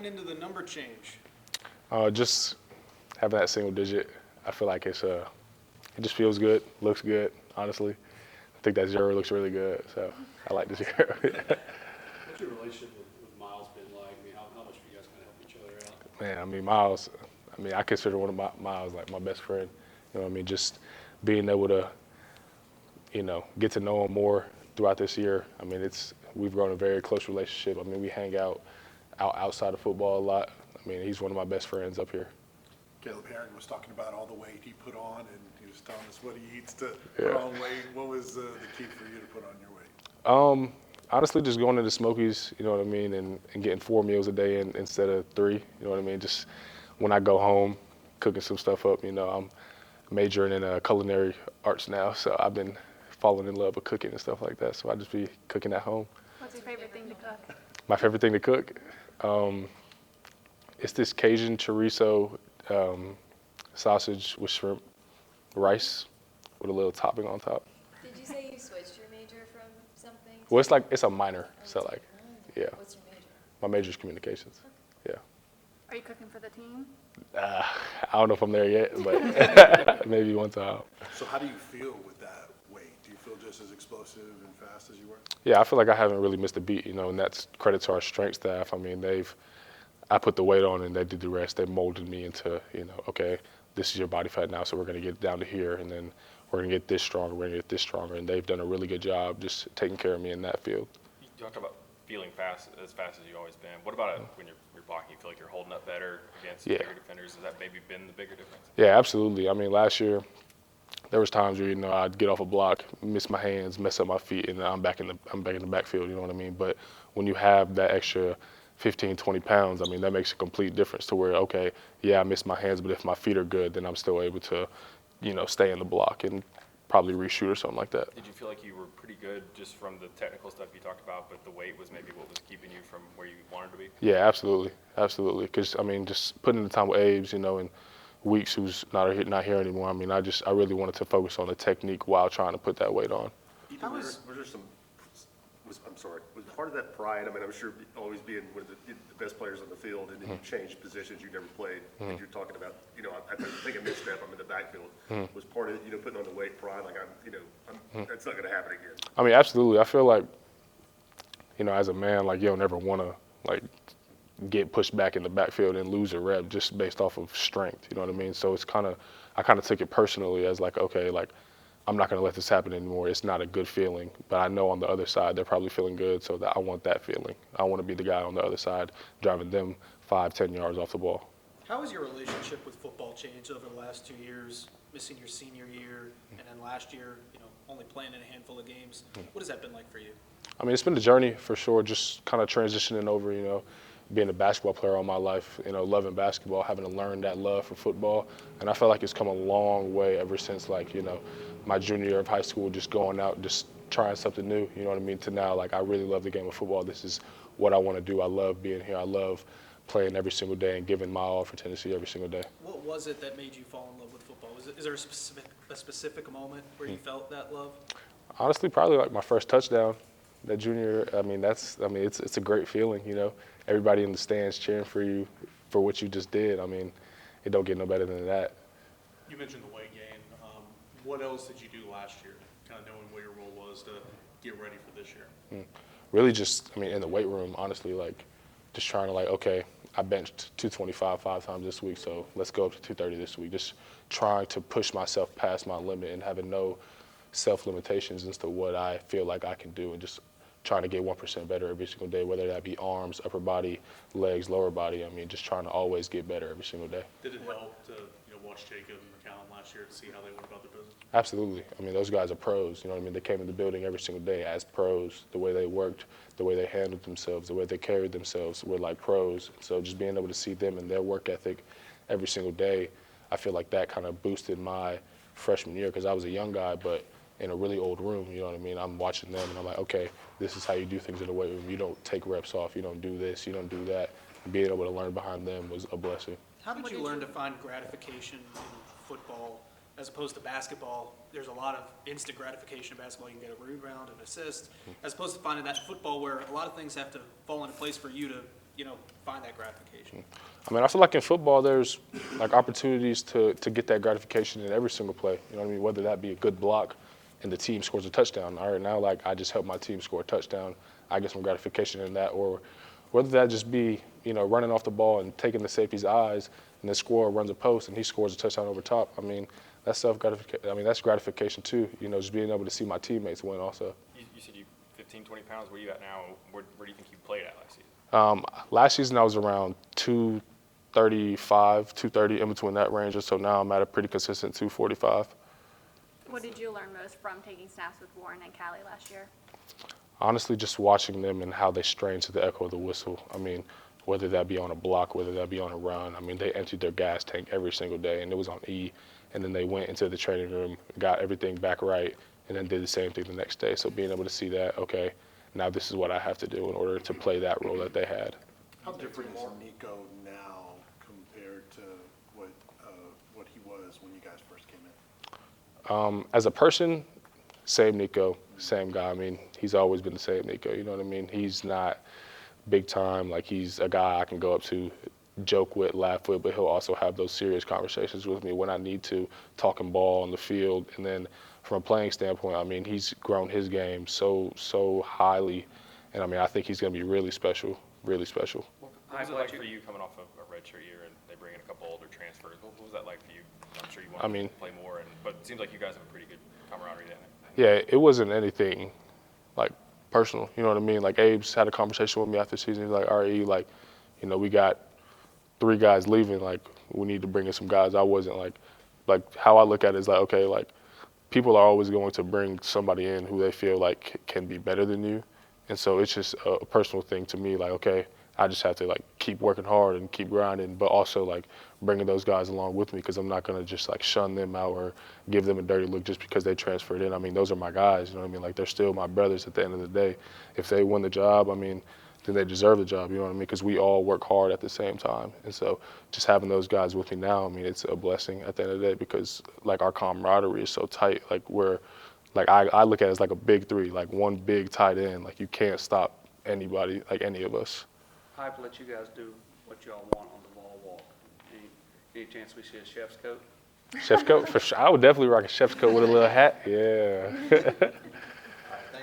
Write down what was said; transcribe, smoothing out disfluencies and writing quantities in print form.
went into the number change? Just having that single digit, I feel like it just feels good, looks good, honestly. I think that 0 looks really good, so I like the 0. What's your relationship with Miles been like? I mean, how much have you guys kind of helped each other out? Man, I mean, Miles, I consider one of Miles like my best friend. You know what I mean? Just being able to, get to know him more throughout this year. I mean, we've grown a very close relationship. I mean, we hang outside of football a lot. I mean, he's one of my best friends up here. Caleb Herring was talking about all the weight he put on, and he was telling us what he eats to put on weight. What was the key for you to put on your weight? Honestly, just going to the Smokies, you know what I mean, and getting 4 meals a day instead of 3, you know what I mean? Just when I go home, cooking some stuff up, I'm majoring in culinary arts now, so I've been falling in love with cooking and stuff like that, so I just be cooking at home. What's your favorite thing to cook? My favorite thing to cook? It's this Cajun chorizo sausage with shrimp, rice with a little topping on top. Did you say you switched your major from something? Well, it's a minor, so yeah. What's your major? My major is communications. Yeah. Are you cooking for the team? I don't know if I'm there yet, but maybe one time. So how do you feel with that weight? Do you feel just as explosive and fast as you were? Yeah, I feel like I haven't really missed a beat, and that's credit to our strength staff. I mean, I put the weight on and they did the rest. They molded me into, okay, this is your body fat now, so we're going to get down to here, and then we're going to get this stronger, we're going to get this stronger, and they've done a really good job just taking care of me in that field. You talked about feeling fast as you've always been. What about when you're blocking? You feel like you're holding up better against bigger defenders? Has that maybe been the bigger difference? Yeah, absolutely. I mean, last year, there was times where, I'd get off a block, miss my hands, mess up my feet, and I'm back in the backfield, you know what I mean? But when you have that extra 15, 20 pounds, I mean, that makes a complete difference to where, okay, yeah, I miss my hands, but if my feet are good, then I'm still able to, stay in the block and probably reshoot or something like that. Did you feel like you were pretty good just from the technical stuff you talked about, but the weight was maybe what was keeping you from where you wanted to be? Yeah, absolutely. Absolutely. Because, just putting in the time with Abe's, and Weeks, who's not here anymore, I mean, I really wanted to focus on the technique while trying to put that weight on. Was part of that pride? I mean, I'm sure always being one of the best players on the field, and then you changed positions you never played, and you're talking about, I think a misstep, I'm in the backfield. Was part of it, putting on the weight pride, like that's not going to happen again. I mean, absolutely. I feel like, as a man, like, you don't ever want to, like, get pushed back in the backfield and lose a rep just based off of strength, you know what I mean? So I kind of took it personally as like, okay, like, I'm not going to let this happen anymore. It's not a good feeling, but I know on the other side they're probably feeling good, so that I want that feeling. I want to be the guy on the other side driving them 5-10 yards off the ball. How has your relationship with football changed over the last 2 years, missing your senior year, and then last year, only playing in a handful of games? What has that been like for you? I mean, it's been a journey for sure, just kind of transitioning over, being a basketball player all my life, loving basketball, having to learn that love for football. And I feel like it's come a long way ever since, like, my junior year of high school, just going out, just trying something new, you know what I mean, to now, like, I really love the game of football. This is what I want to do. I love being here. I love playing every single day and giving my all for Tennessee every single day. What was it that made you fall in love with football? Is there a specific moment where you felt that love? Honestly, probably like my first touchdown that junior. I mean, it's a great feeling, Everybody in the stands cheering for you for what you just did. I mean, it don't get no better than that. You mentioned the weight gain. What else did you do last year, kind of knowing what your role was to get ready for this year? Really just, in the weight room, honestly, like, just trying to, like, okay, I benched 225 5 times this week, so let's go up to 230 this week. Just trying to push myself past my limit and having no self-limitations as to what I feel like I can do, and just trying to get 1% better every single day, whether that be arms, upper body, legs, lower body. Just trying to always get better every single day. Did it help to watch Jacob and McCallum last year to see how they went about their business? Absolutely. Those guys are pros, you know what I mean? They came in the building every single day as pros. The way they worked, the way they handled themselves, the way they carried themselves were like pros. So just being able to see them and their work ethic every single day, I feel like that kind of boosted my freshman year, because I was a young guy, but in a really old room, you know what I mean? I'm watching them and I'm like, okay, this is how you do things in the weight room. You don't take reps off, you don't do this, you don't do that. And being able to learn behind them was a blessing. How did you learn to find gratification in football as opposed to basketball? There's a lot of instant gratification in basketball. You can get a rebound, an assist, as opposed to finding that in football where a lot of things have to fall into place for you to find that gratification? I mean, I feel like in football, there's like opportunities to get that gratification in every single play. You know what I mean? Whether that be a good block and the team scores a touchdown. All right, now like I just helped my team score a touchdown. I get some gratification in that. Or whether that just be, running off the ball and taking the safety's eyes and the scorer runs a post and he scores a touchdown over top. I mean, that's self-gratification. I mean, that's gratification too. Just being able to see my teammates win also. You said you 15, 20 pounds. Where are you at now? Where do you think you played at last season? Last season I was around 235, 230, in between that range. So now I'm at a pretty consistent 245. What did you learn most from taking snaps with Warren and Callie last year? Honestly, just watching them and how they strain to the echo of the whistle. I mean, whether that be on a block, whether that be on a run. I mean, they emptied their gas tank every single day, and it was on E. And then they went into the training room, got everything back right, and then did the same thing the next day. So being able to see that, okay, now this is what I have to do in order to play that role that they had. How different is Nico now compared to what he was when you guys first came in? As a person, same Nico, same guy. I mean, he's always been the same Nico, you know what I mean? He's not big time, like he's a guy I can go up to, joke with, laugh with, but he'll also have those serious conversations with me when I need to, talking ball on the field. And then from a playing standpoint, I mean, he's grown his game so highly. And I mean, I think he's going to be really special, really special. What was it like for you coming off of a redshirt year and they bring in a couple older transfers? What was that like for you? I'm sure you wanted to play more, but it seems like you guys have a pretty good camaraderie then. Yeah, it wasn't anything like personal, you know what I mean? Like Abe's had a conversation with me after the season. He's like, all right, we got 3 guys leaving, like we need to bring in some guys. I wasn't like how I look at it is like, okay, like people are always going to bring somebody in who they feel like can be better than you. And so it's just a personal thing to me, like, okay, I just have to like keep working hard and keep grinding, but also like bringing those guys along with me, because I'm not going to just like shun them out or give them a dirty look just because they transferred in. I mean, those are my guys, you know what I mean? Like they're still my brothers at the end of the day. If they win the job, I mean, then they deserve the job, you know what I mean? Because we all work hard at the same time. And so just having those guys with me now, I mean, it's a blessing at the end of the day, because like our camaraderie is so tight. Like I look at it as like a big 3, like one big tight end. Like you can't stop anybody, like any of us. Pipe let you guys do what y'all want on the ball walk. Any chance we see a chef's coat? Chef's coat? For sure. I would definitely rock a chef's coat with a little hat. Yeah.